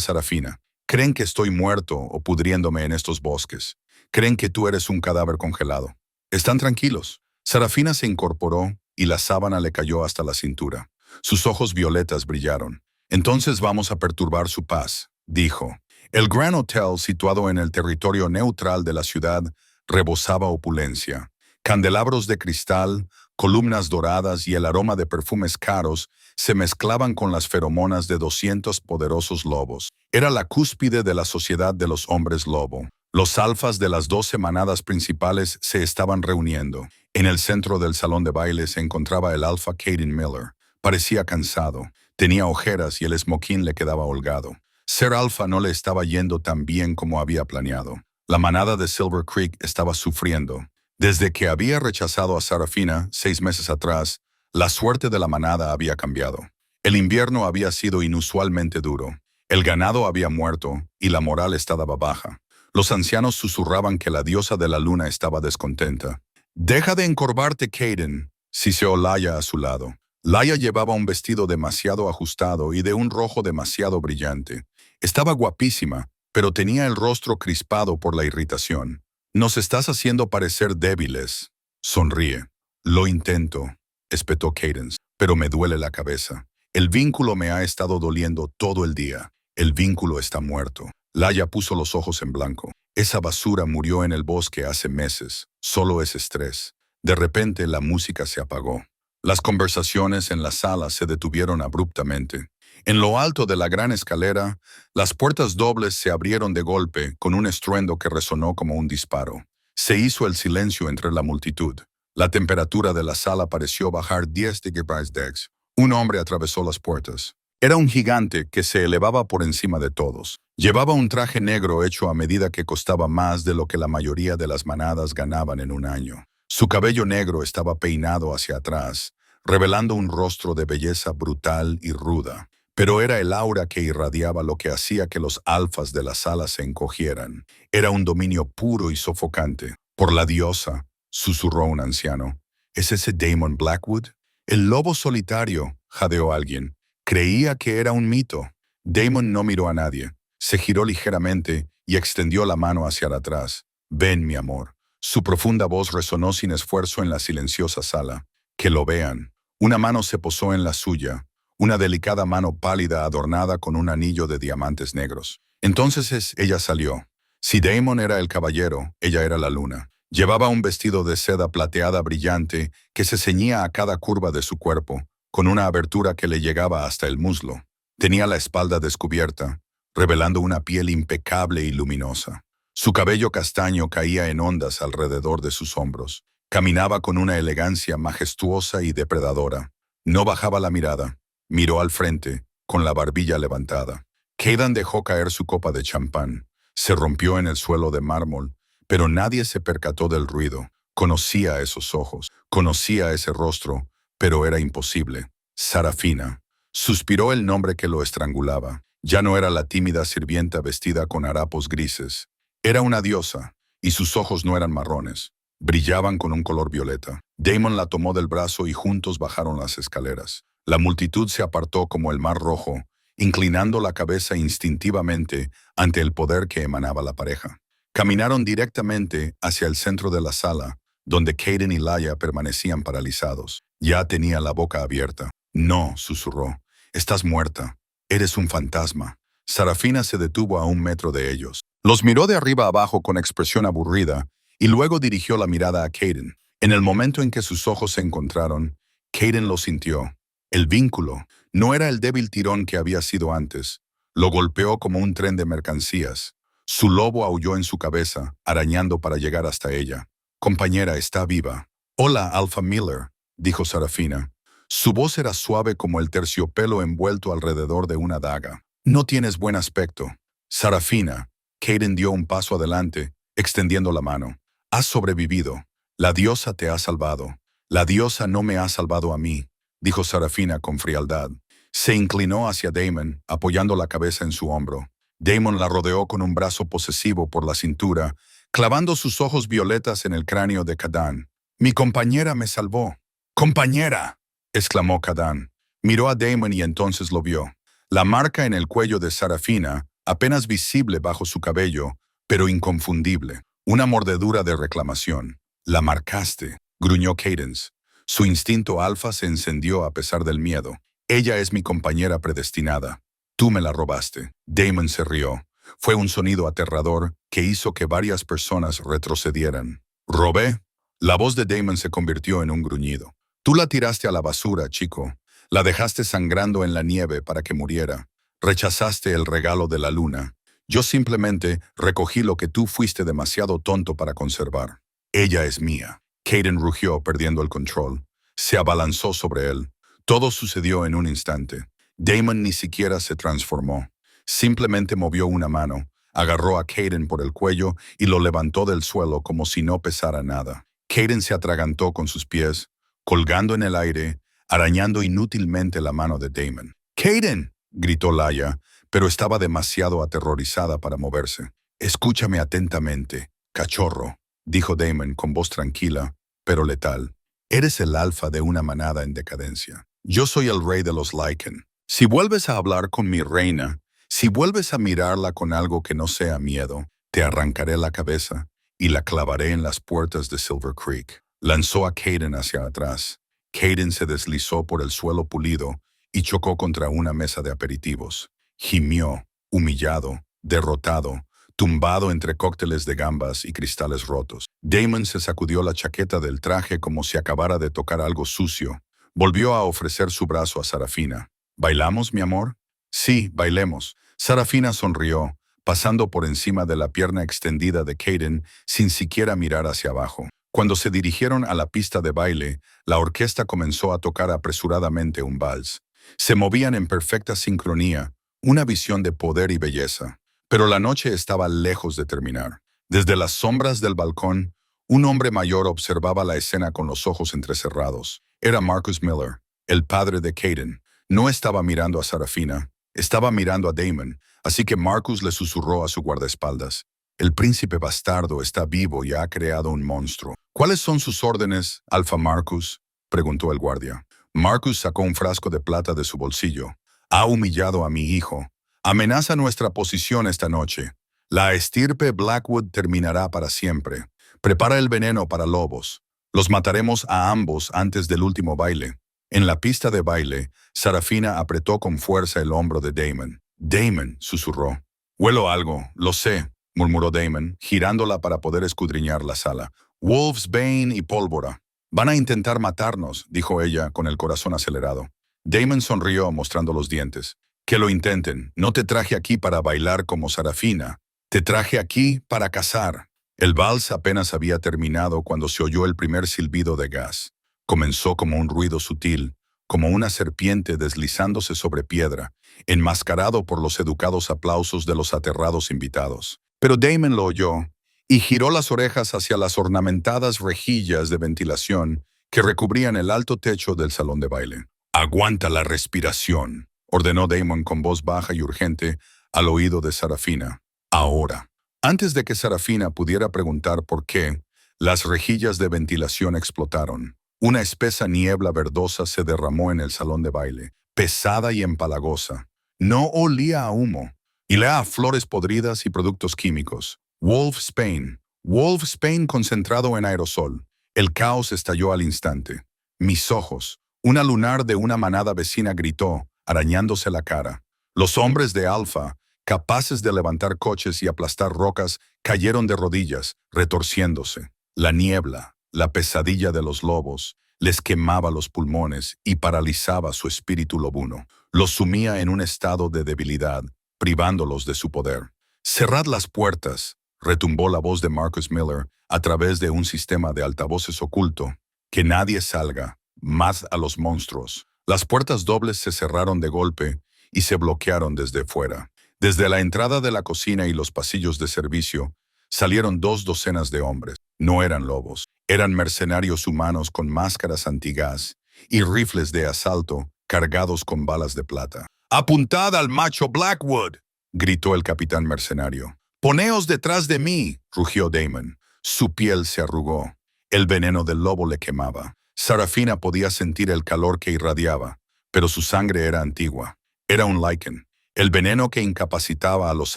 Serafina. Creen que estoy muerto o pudriéndome en estos bosques. Creen que tú eres un cadáver congelado. Están tranquilos. Serafina se incorporó y la sábana le cayó hasta la cintura. Sus ojos violetas brillaron. Entonces vamos a perturbar su paz, dijo. El Grand Hotel, situado en el territorio neutral de la ciudad, rebosaba opulencia. Candelabros de cristal, columnas doradas y el aroma de perfumes caros se mezclaban con las feromonas de 200 poderosos lobos. Era la cúspide de la sociedad de los hombres lobo. Los alfas de las 12 manadas principales se estaban reuniendo. En el centro del salón de baile se encontraba el alfa Caden Miller. Parecía cansado, tenía ojeras y el esmoquín le quedaba holgado. Ser alfa no le estaba yendo tan bien como había planeado. La manada de Silver Creek estaba sufriendo. Desde que había rechazado a Serafina 6 meses atrás, la suerte de la manada había cambiado. El invierno había sido inusualmente duro. El ganado había muerto y la moral estaba baja. Los ancianos susurraban que la diosa de la luna estaba descontenta. «Deja de encorvarte, Caden», siseó Laia a su lado. Laia llevaba un vestido demasiado ajustado y de un rojo demasiado brillante. Estaba guapísima, pero tenía el rostro crispado por la irritación. «Nos estás haciendo parecer débiles». Sonríe. «Lo intento», espetó Cadence, «pero me duele la cabeza. El vínculo me ha estado doliendo todo el día. El vínculo está muerto». Laia puso los ojos en blanco. Esa basura murió en el bosque hace meses. Solo es estrés. De repente la música se apagó. Las conversaciones en la sala se detuvieron abruptamente. En lo alto de la gran escalera, las puertas dobles se abrieron de golpe con un estruendo que resonó como un disparo. Se hizo el silencio entre la multitud. La temperatura de la sala pareció bajar 10 degrees. Un hombre atravesó las puertas. Era un gigante que se elevaba por encima de todos. Llevaba un traje negro hecho a medida que costaba más de lo que la mayoría de las manadas ganaban en un año. Su cabello negro estaba peinado hacia atrás, revelando un rostro de belleza brutal y ruda. Pero era el aura que irradiaba lo que hacía que los alfas de la sala se encogieran. Era un dominio puro y sofocante. «Por la diosa», susurró un anciano. «¿Es ese Damon Blackwood?» «El lobo solitario», jadeó alguien. Creía que era un mito. Damon no miró a nadie. Se giró ligeramente y extendió la mano hacia atrás. «Ven, mi amor». Su profunda voz resonó sin esfuerzo en la silenciosa sala. «Que lo vean». Una mano se posó en la suya. Una delicada mano pálida adornada con un anillo de diamantes negros. Entonces ella salió. Si Damon era el caballero, ella era la luna. Llevaba un vestido de seda plateada brillante que se ceñía a cada curva de su cuerpo, con una abertura que le llegaba hasta el muslo. Tenía la espalda descubierta, revelando una piel impecable y luminosa. Su cabello castaño caía en ondas alrededor de sus hombros. Caminaba con una elegancia majestuosa y depredadora. No bajaba la mirada. Miró al frente, con la barbilla levantada. Caden dejó caer su copa de champán. Se rompió en el suelo de mármol, pero nadie se percató del ruido. Conocía esos ojos, conocía ese rostro, pero era imposible. Serafina. Suspiró el nombre que lo estrangulaba. Ya no era la tímida sirvienta vestida con harapos grises. Era una diosa, y sus ojos no eran marrones. Brillaban con un color violeta. Damon la tomó del brazo y juntos bajaron las escaleras. La multitud se apartó como el mar rojo, inclinando la cabeza instintivamente ante el poder que emanaba la pareja. Caminaron directamente hacia el centro de la sala, donde Caden y Laia permanecían paralizados. Ya tenía la boca abierta. «No», susurró. «Estás muerta. Eres un fantasma». Serafina se detuvo a 1 metro de ellos. Los miró de arriba abajo con expresión aburrida y luego dirigió la mirada a Caden. En el momento en que sus ojos se encontraron, Caden lo sintió. El vínculo no era el débil tirón que había sido antes. Lo golpeó como un tren de mercancías. Su lobo aulló en su cabeza, arañando para llegar hasta ella. Compañera, está viva. Hola, Alpha Miller, dijo Sarafina. Su voz era suave como el terciopelo envuelto alrededor de una daga. No tienes buen aspecto. Sarafina. Kayden dio un paso adelante, extendiendo la mano. Has sobrevivido. La diosa te ha salvado. La diosa no me ha salvado a mí, dijo Sarafina con frialdad. Se inclinó hacia Daemon, apoyando la cabeza en su hombro. Daemon la rodeó con un brazo posesivo por la cintura, clavando sus ojos violetas en el cráneo de Khadan. «Mi compañera me salvó». «¡Compañera!», exclamó Khadan. Miró a Daemon y entonces lo vio. La marca en el cuello de Sarafina, apenas visible bajo su cabello, pero inconfundible. Una mordedura de reclamación. «La marcaste», gruñó Cadence. Su instinto alfa se encendió a pesar del miedo. «Ella es mi compañera predestinada. Tú me la robaste». Daemon se rió. Fue un sonido aterrador que hizo que varias personas retrocedieran. «¿Robé?». La voz de Daemon se convirtió en un gruñido. «Tú la tiraste a la basura, chico. La dejaste sangrando en la nieve para que muriera. Rechazaste el regalo de la luna. Yo simplemente recogí lo que tú fuiste demasiado tonto para conservar. Ella es mía». Kayden rugió, perdiendo el control. Se abalanzó sobre él. Todo sucedió en un instante. Daemon ni siquiera se transformó. Simplemente movió una mano, agarró a Kayden por el cuello y lo levantó del suelo como si no pesara nada. Kayden se atragantó con sus pies, colgando en el aire, arañando inútilmente la mano de Daemon. «¡Kayden!», gritó Laia, pero estaba demasiado aterrorizada para moverse. «Escúchame atentamente, cachorro», dijo Daemon con voz tranquila, pero letal. «Eres el alfa de una manada en decadencia. Yo soy el rey de los Lycan. Si vuelves a hablar con mi reina, si vuelves a mirarla con algo que no sea miedo, te arrancaré la cabeza y la clavaré en las puertas de Silver Creek». Lanzó a Kayden hacia atrás. Kayden se deslizó por el suelo pulido y chocó contra una mesa de aperitivos. Gimió, humillado, derrotado, tumbado entre cócteles de gambas y cristales rotos. Daemon se sacudió la chaqueta del traje como si acabara de tocar algo sucio. Volvió a ofrecer su brazo a Sarafina. «¿Bailamos, mi amor?». «Sí, bailemos». Sarafina sonrió, pasando por encima de la pierna extendida de Kayden sin siquiera mirar hacia abajo. Cuando se dirigieron a la pista de baile, la orquesta comenzó a tocar apresuradamente un vals. Se movían en perfecta sincronía, una visión de poder y belleza. Pero la noche estaba lejos de terminar. Desde las sombras del balcón, un hombre mayor observaba la escena con los ojos entrecerrados. Era Marcus Miller, el padre de Kayden. No estaba mirando a Sarafina, estaba mirando a Daemon, así que Marcus le susurró a su guardaespaldas. «El príncipe bastardo está vivo y ha creado un monstruo». «¿Cuáles son sus órdenes, Alpha Marcus?», preguntó el guardia. Marcus sacó un frasco de plata de su bolsillo. «Ha humillado a mi hijo. Amenaza nuestra posición esta noche. La estirpe Blackwood terminará para siempre. Prepara el veneno para lobos. Los mataremos a ambos antes del último baile». En la pista de baile, Sarafina apretó con fuerza el hombro de Daemon. «Daemon», susurró. «Huelo algo, lo sé», murmuró Daemon, girándola para poder escudriñar la sala. «Wolves Bane y pólvora. Van a intentar matarnos», dijo ella con el corazón acelerado. Daemon sonrió mostrando los dientes. «Que lo intenten. No te traje aquí para bailar como Sarafina. Te traje aquí para cazar». El vals apenas había terminado cuando se oyó el primer silbido de gas. Comenzó como un ruido sutil, como una serpiente deslizándose sobre piedra, enmascarado por los educados aplausos de los aterrados invitados. Pero Daemon lo oyó y giró las orejas hacia las ornamentadas rejillas de ventilación que recubrían el alto techo del salón de baile. «Aguanta la respiración», ordenó Daemon con voz baja y urgente al oído de Sarafina. «Ahora». Antes de que Sarafina pudiera preguntar por qué, las rejillas de ventilación explotaron. Una espesa niebla verdosa se derramó en el salón de baile, pesada y empalagosa. No olía a humo, olía a flores podridas y productos químicos. Wolf Spain concentrado en aerosol. El caos estalló al instante. Mis ojos. Una lunar de una manada vecina gritó, arañándose la cara. Los hombres de Alpha, capaces de levantar coches y aplastar rocas, cayeron de rodillas, retorciéndose. La niebla, la pesadilla de los lobos, les quemaba los pulmones y paralizaba su espíritu lobuno. Los sumía en un estado de debilidad, privándolos de su poder. «Cerrad las puertas», retumbó la voz de Marcus Miller a través de un sistema de altavoces oculto. «Que nadie salga, más a los monstruos». Las puertas dobles se cerraron de golpe y se bloquearon desde fuera. Desde la entrada de la cocina y los pasillos de servicio, salieron 2 docenas de hombres. No eran lobos, eran mercenarios humanos con máscaras antigás y rifles de asalto cargados con balas de plata. «¡Apuntad al macho Blackwood!», gritó el capitán mercenario. «Poneos detrás de mí», rugió Damon. Su piel se arrugó. El veneno del lobo le quemaba. Sarafina podía sentir el calor que irradiaba, pero su sangre era antigua. Era un lichen. El veneno que incapacitaba a los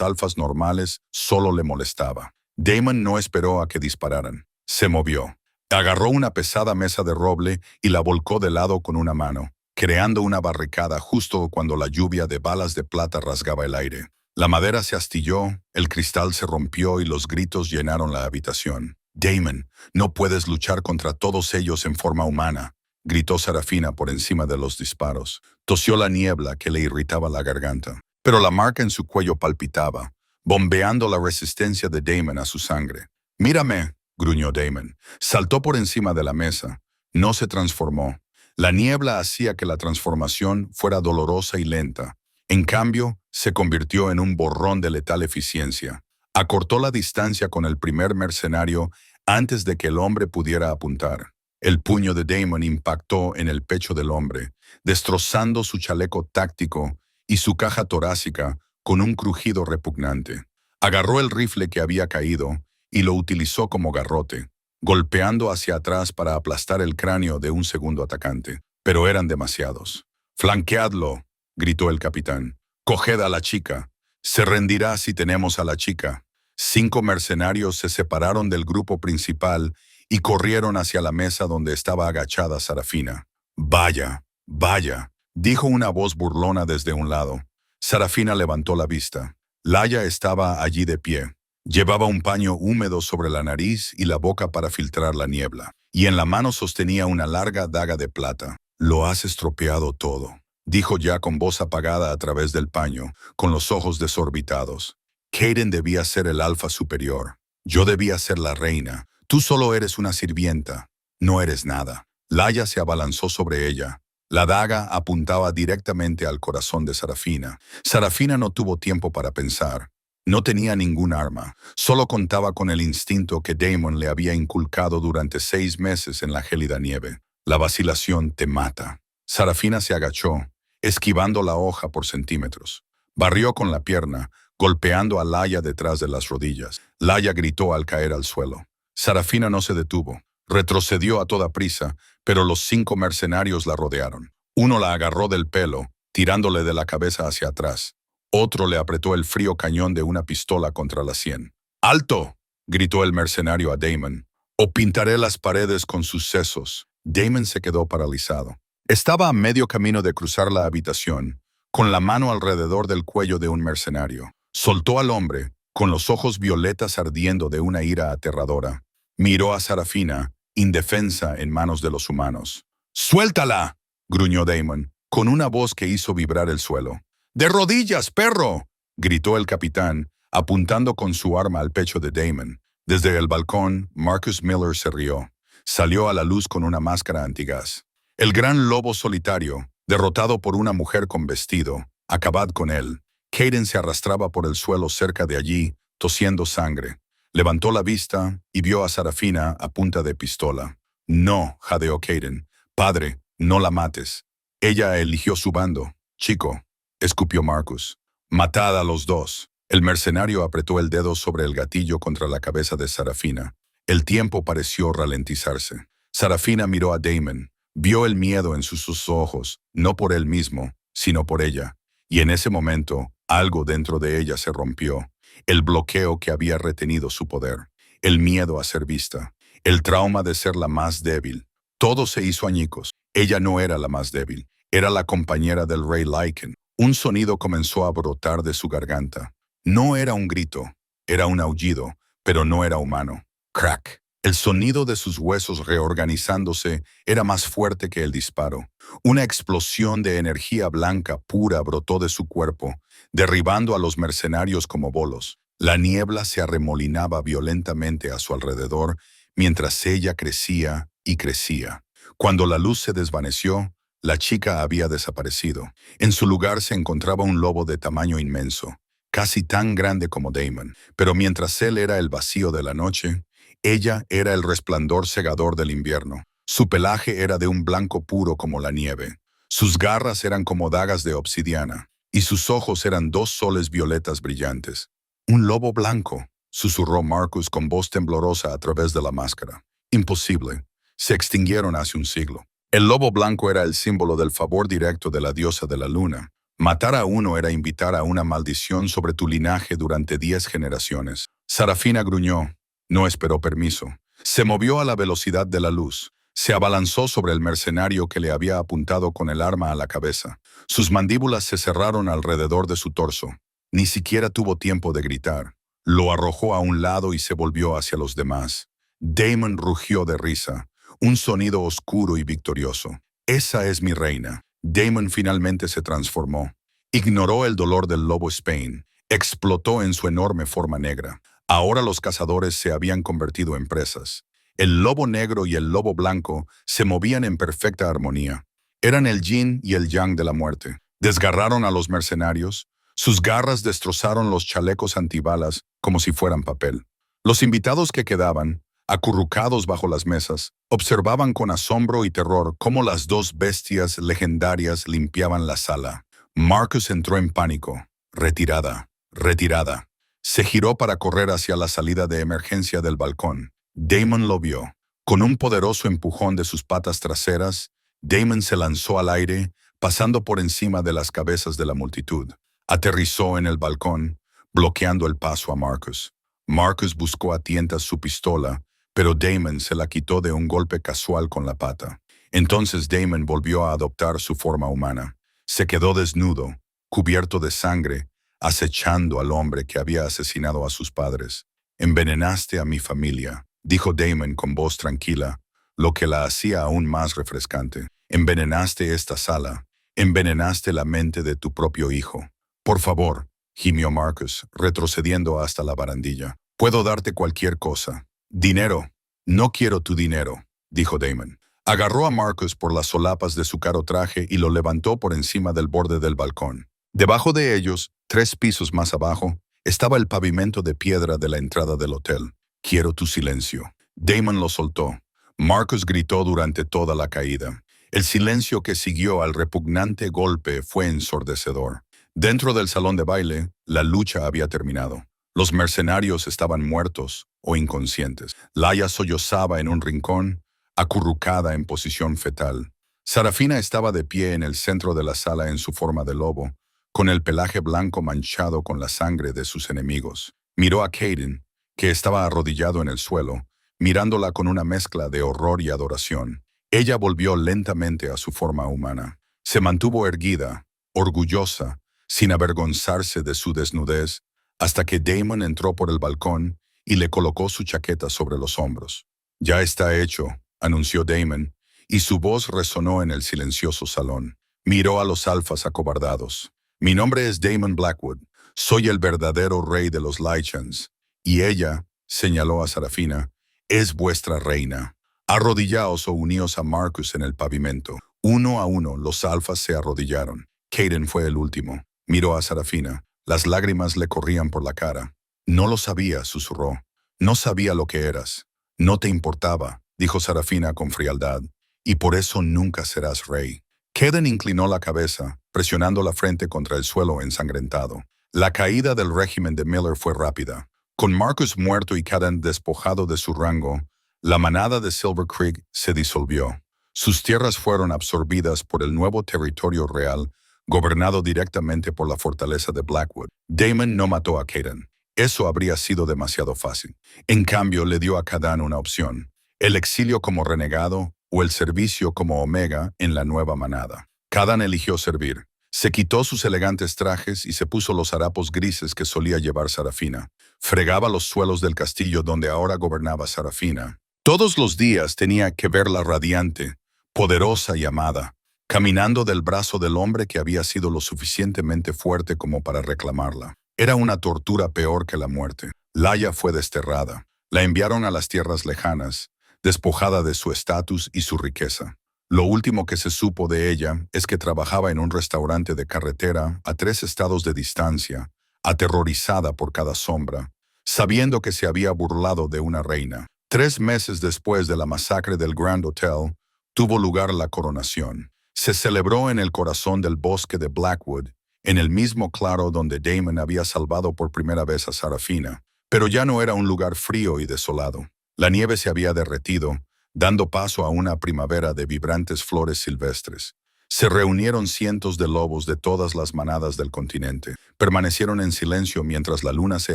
alfas normales solo le molestaba. Damon no esperó a que dispararan. Se movió. Agarró una pesada mesa de roble y la volcó de lado con una mano, creando una barricada justo cuando la lluvia de balas de plata rasgaba el aire. La madera se astilló, el cristal se rompió y los gritos llenaron la habitación. «Damon, no puedes luchar contra todos ellos en forma humana», gritó Sarafina por encima de los disparos. Tosió la niebla que le irritaba la garganta, pero la marca en su cuello palpitaba, bombeando la resistencia de Damon a su sangre. «Mírame», gruñó Damon. Saltó por encima de la mesa. No se transformó. La niebla hacía que la transformación fuera dolorosa y lenta. En cambio, se convirtió en un borrón de letal eficiencia. Acortó la distancia con el primer mercenario antes de que el hombre pudiera apuntar. El puño de Damon impactó en el pecho del hombre, destrozando su chaleco táctico y su caja torácica con un crujido repugnante. Agarró el rifle que había caído y lo utilizó como garrote, golpeando hacia atrás para aplastar el cráneo de un segundo atacante. Pero eran demasiados. «¡Flanqueadlo!», gritó el capitán. «Coged a la chica. Se rendirá si tenemos a la chica». 5 mercenarios se separaron del grupo principal y corrieron hacia la mesa donde estaba agachada Sarafina. «Vaya, vaya», dijo una voz burlona desde un lado. Sarafina levantó la vista. Laia estaba allí de pie. Llevaba un paño húmedo sobre la nariz y la boca para filtrar la niebla, y en la mano sostenía una larga daga de plata. «Lo has estropeado todo», dijo ya con voz apagada a través del paño, con los ojos desorbitados. «Kaidan debía ser el alfa superior. Yo debía ser la reina. Tú solo eres una sirvienta. No eres nada». Laia se abalanzó sobre ella. La daga apuntaba directamente al corazón de Sarafina. Sarafina no tuvo tiempo para pensar. No tenía ningún arma. Solo contaba con el instinto que Damon le había inculcado durante 6 meses en la gélida nieve. La vacilación te mata. Sarafina se agachó, esquivando la hoja por centímetros. Barrió con la pierna, golpeando a Laia detrás de las rodillas. Laia gritó al caer al suelo. Sarafina no se detuvo. Retrocedió a toda prisa, pero los 5 mercenarios la rodearon. Uno la agarró del pelo, tirándole de la cabeza hacia atrás. Otro le apretó el frío cañón de una pistola contra la sien. «¡Alto!», gritó el mercenario a Damon. «O pintaré las paredes con sus sesos». Damon se quedó paralizado. Estaba a medio camino de cruzar la habitación, con la mano alrededor del cuello de un mercenario. Soltó al hombre, con los ojos violetas ardiendo de una ira aterradora. Miró a Sarafina, indefensa en manos de los humanos. «¡Suéltala!», gruñó Damon, con una voz que hizo vibrar el suelo. «¡De rodillas, perro!», gritó el capitán, apuntando con su arma al pecho de Damon. Desde el balcón, Marcus Miller se rió. Salió a la luz con una máscara antigás. «El gran lobo solitario, derrotado por una mujer con vestido. Acabad con él». Kaidan se arrastraba por el suelo cerca de allí, tosiendo sangre. Levantó la vista y vio a Sarafina a punta de pistola. «No», jadeó Kaidan. «Padre, no la mates. Ella eligió su bando». «Chico», escupió Marcus. «Matad a los 2». El mercenario apretó el dedo sobre el gatillo contra la cabeza de Sarafina. El tiempo pareció ralentizarse. Sarafina miró a Damon. Vio el miedo en sus ojos, no por él mismo, sino por ella. Y en ese momento, algo dentro de ella se rompió. El bloqueo que había retenido su poder. El miedo a ser vista. El trauma de ser la más débil. Todo se hizo añicos. Ella no era la más débil. Era la compañera del rey Lycan. Un sonido comenzó a brotar de su garganta. No era un grito. Era un aullido, pero no era humano. Crack. El sonido de sus huesos reorganizándose era más fuerte que el disparo. Una explosión de energía blanca pura brotó de su cuerpo, derribando a los mercenarios como bolos. La niebla se arremolinaba violentamente a su alrededor mientras ella crecía y crecía. Cuando la luz se desvaneció, la chica había desaparecido. En su lugar se encontraba un lobo de tamaño inmenso, casi tan grande como Damon. Pero mientras él era el vacío de la noche, ella era el resplandor cegador del invierno. Su pelaje era de un blanco puro como la nieve. Sus garras eran como dagas de obsidiana, y sus ojos eran dos soles violetas brillantes. «Un lobo blanco», susurró Marcus con voz temblorosa a través de la máscara. «Imposible. Se extinguieron hace un siglo». El lobo blanco era el símbolo del favor directo de la diosa de la luna. Matar a uno era invitar a una maldición sobre tu linaje durante 10 generaciones. Sarafina gruñó. No esperó permiso. Se movió a la velocidad de la luz. Se abalanzó sobre el mercenario que le había apuntado con el arma a la cabeza. Sus mandíbulas se cerraron alrededor de su torso. Ni siquiera tuvo tiempo de gritar. Lo arrojó a un lado y se volvió hacia los demás. Damon rugió de risa. Un sonido oscuro y victorioso. «Esa es mi reina». Damon finalmente se transformó. Ignoró el dolor del lobo Spain. Explotó en su enorme forma negra. Ahora los cazadores se habían convertido en presas. El lobo negro y el lobo blanco se movían en perfecta armonía. Eran el yin y el yang de la muerte. Desgarraron a los mercenarios. Sus garras destrozaron los chalecos antibalas como si fueran papel. Los invitados que quedaban, acurrucados bajo las mesas, observaban con asombro y terror cómo las dos bestias legendarias limpiaban la sala. Marcus entró en pánico. «Retirada, retirada». Se giró para correr hacia la salida de emergencia del balcón. Damon lo vio. Con un poderoso empujón de sus patas traseras, Damon se lanzó al aire, pasando por encima de las cabezas de la multitud. Aterrizó en el balcón, bloqueando el paso a Marcus. Marcus buscó a tientas su pistola, pero Damon se la quitó de un golpe casual con la pata. Entonces Damon volvió a adoptar su forma humana. Se quedó desnudo, cubierto de sangre, acechando al hombre que había asesinado a sus padres. «Envenenaste a mi familia», dijo Damon con voz tranquila, lo que la hacía aún más refrescante. «Envenenaste esta sala. Envenenaste la mente de tu propio hijo». «Por favor», gimió Marcus, retrocediendo hasta la barandilla. «Puedo darte cualquier cosa». «Dinero». «No quiero tu dinero», dijo Damon. Agarró a Marcus por las solapas de su caro traje y lo levantó por encima del borde del balcón. Debajo de ellos, 3 pisos más abajo, estaba el pavimento de piedra de la entrada del hotel. «Quiero tu silencio». Damon lo soltó. Marcus gritó durante toda la caída. El silencio que siguió al repugnante golpe fue ensordecedor. Dentro del salón de baile, la lucha había terminado. Los mercenarios estaban muertos o inconscientes. Laia sollozaba en un rincón, acurrucada en posición fetal. Sarafina estaba de pie en el centro de la sala en su forma de lobo, con el pelaje blanco manchado con la sangre de sus enemigos. Miró a Kaden, que estaba arrodillado en el suelo, mirándola con una mezcla de horror y adoración. Ella volvió lentamente a su forma humana. Se mantuvo erguida, orgullosa, sin avergonzarse de su desnudez, hasta que Damon entró por el balcón y le colocó su chaqueta sobre los hombros. «Ya está hecho», anunció Damon, y su voz resonó en el silencioso salón. Miró a los alfas acobardados. «Mi nombre es Damon Blackwood. Soy el verdadero rey de los Lychans. Y ella», señaló a Sarafina, «es vuestra reina. Arrodillaos o uníos a Marcus en el pavimento». Uno a uno los alfas se arrodillaron. Kaden fue el último. Miró a Sarafina. Las lágrimas le corrían por la cara. «No lo sabía», susurró. «No sabía lo que eras. No te importaba», dijo Sarafina con frialdad, «y por eso nunca serás rey». Kaden inclinó la cabeza, presionando la frente contra el suelo ensangrentado. La caída del régimen de Miller fue rápida. Con Marcus muerto y Kaden despojado de su rango, la manada de Silver Creek se disolvió. Sus tierras fueron absorbidas por el nuevo territorio real, gobernado directamente por la fortaleza de Blackwood. Damon no mató a Kaden. Eso habría sido demasiado fácil. En cambio, le dio a Kadan una opción: el exilio como renegado o el servicio como Omega en la nueva manada. Kadan eligió servir. Se quitó sus elegantes trajes y se puso los harapos grises que solía llevar Sarafina. Fregaba los suelos del castillo donde ahora gobernaba Sarafina, Todos los días tenía que verla radiante, poderosa y amada, caminando del brazo del hombre que había sido lo suficientemente fuerte como para reclamarla. Era una tortura peor que la muerte. Laia fue desterrada. La enviaron a las tierras lejanas, despojada de su estatus y su riqueza. Lo último que se supo de ella es que trabajaba en un restaurante de carretera a 3 estados de distancia, aterrorizada por cada sombra, sabiendo que se había burlado de una reina. 3 meses después de la masacre del Grand Hotel, tuvo lugar la coronación. Se celebró en el corazón del bosque de Blackwood, en el mismo claro donde Daemon había salvado por primera vez a Sarafina. Pero ya no era un lugar frío y desolado. La nieve se había derretido, dando paso a una primavera de vibrantes flores silvestres. Se reunieron cientos de lobos de todas las manadas del continente. Permanecieron en silencio mientras la luna se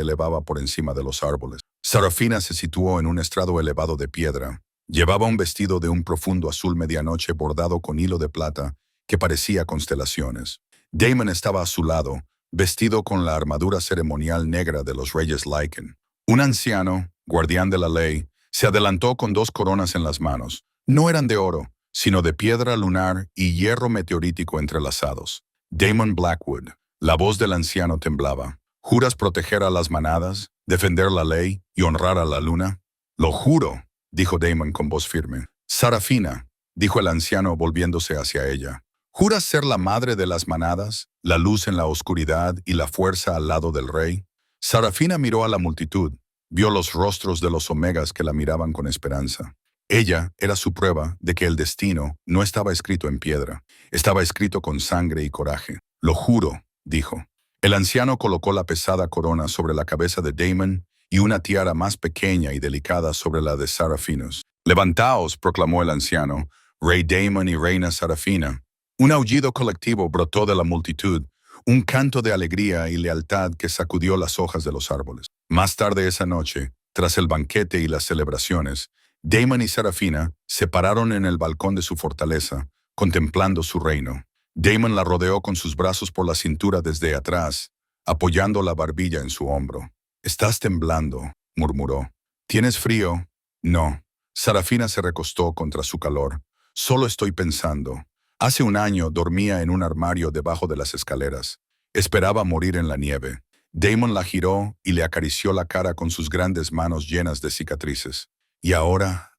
elevaba por encima de los árboles. Sarafina se situó en un estrado elevado de piedra. Llevaba un vestido de un profundo azul medianoche bordado con hilo de plata que parecía constelaciones. Daemon estaba a su lado, vestido con la armadura ceremonial negra de los reyes Lycan. Un anciano, guardián de la ley, se adelantó con 2 coronas en las manos. No eran de oro, sino de piedra lunar y hierro meteorítico entrelazados. Daemon Blackwood. La voz del anciano temblaba. ¿Juras proteger a las manadas, defender la ley y honrar a la luna? Lo juro, dijo Daemon con voz firme. Sarafina, dijo el anciano volviéndose hacia ella. ¿Juras ser la madre de las manadas, la luz en la oscuridad y la fuerza al lado del rey? Sarafina miró a la multitud, vio los rostros de los omegas que la miraban con esperanza. Ella era su prueba de que el destino no estaba escrito en piedra, estaba escrito con sangre y coraje. Lo juro, dijo. El anciano colocó la pesada corona sobre la cabeza de Daemon y una tiara más pequeña y delicada sobre la de Sarafinos. Levantaos, proclamó el anciano, rey Daemon y reina Sarafina. Un aullido colectivo brotó de la multitud, un canto de alegría y lealtad que sacudió las hojas de los árboles. Más tarde esa noche, tras el banquete y las celebraciones, Daemon y Sarafina se pararon en el balcón de su fortaleza, contemplando su reino. Daemon la rodeó con sus brazos por la cintura desde atrás, apoyando la barbilla en su hombro. «Estás temblando», murmuró. «¿Tienes frío?» «No». Sarafina se recostó contra su calor. «Solo estoy pensando. Hace un año dormía en un armario debajo de las escaleras. Esperaba morir en la nieve». Daemon la giró y le acarició la cara con sus grandes manos llenas de cicatrices. «Y ahora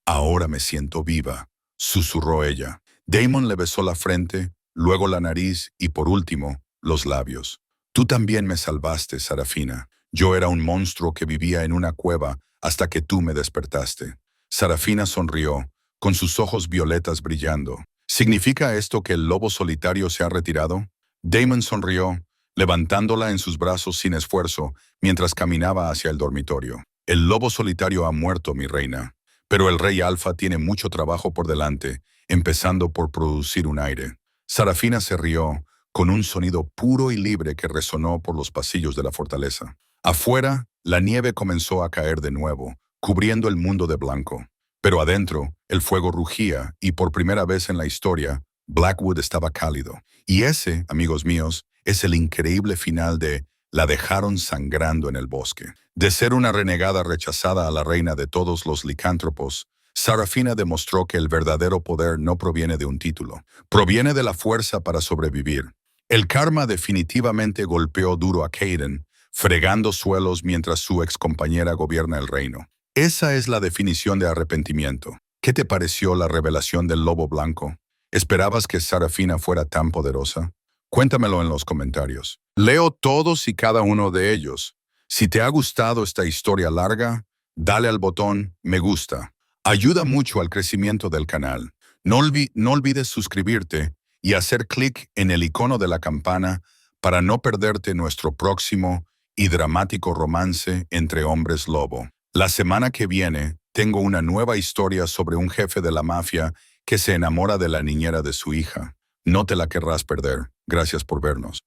me siento viva», susurró ella. Daemon le besó la frente, luego la nariz y por último, los labios. «Tú también me salvaste, Sarafina. Yo era un monstruo que vivía en una cueva hasta que tú me despertaste». Sarafina sonrió, con sus ojos violetas brillando. «¿Significa esto que el lobo solitario se ha retirado?» Daemon sonrió, levantándola en sus brazos sin esfuerzo mientras caminaba hacia el dormitorio. «El lobo solitario ha muerto, mi reina, pero el rey Alfa tiene mucho trabajo por delante, empezando por producir un aire». Sarafina se rió, con un sonido puro y libre que resonó por los pasillos de la fortaleza. Afuera, la nieve comenzó a caer de nuevo, cubriendo el mundo de blanco. Pero adentro, el fuego rugía y por primera vez en la historia, Blackwood estaba cálido. Y ese, amigos míos, es el increíble final de «La dejaron sangrando en el bosque». De ser una renegada rechazada a la reina de todos los licántropos, Sarafina demostró que el verdadero poder no proviene de un título, proviene de la fuerza para sobrevivir. El karma definitivamente golpeó duro a Kaden, fregando suelos mientras su excompañera gobierna el reino. Esa es la definición de arrepentimiento. ¿Qué te pareció la revelación del lobo blanco? ¿Esperabas que Sarafina fuera tan poderosa? Cuéntamelo en los comentarios. Leo todos y cada uno de ellos. Si te ha gustado esta historia larga, dale al botón me gusta. Ayuda mucho al crecimiento del canal. No olvides suscribirte y hacer clic en el icono de la campana para no perderte nuestro próximo y dramático romance entre hombres lobo. La semana que viene tengo una nueva historia sobre un jefe de la mafia que se enamora de la niñera de su hija. No te la querrás perder. Gracias por vernos.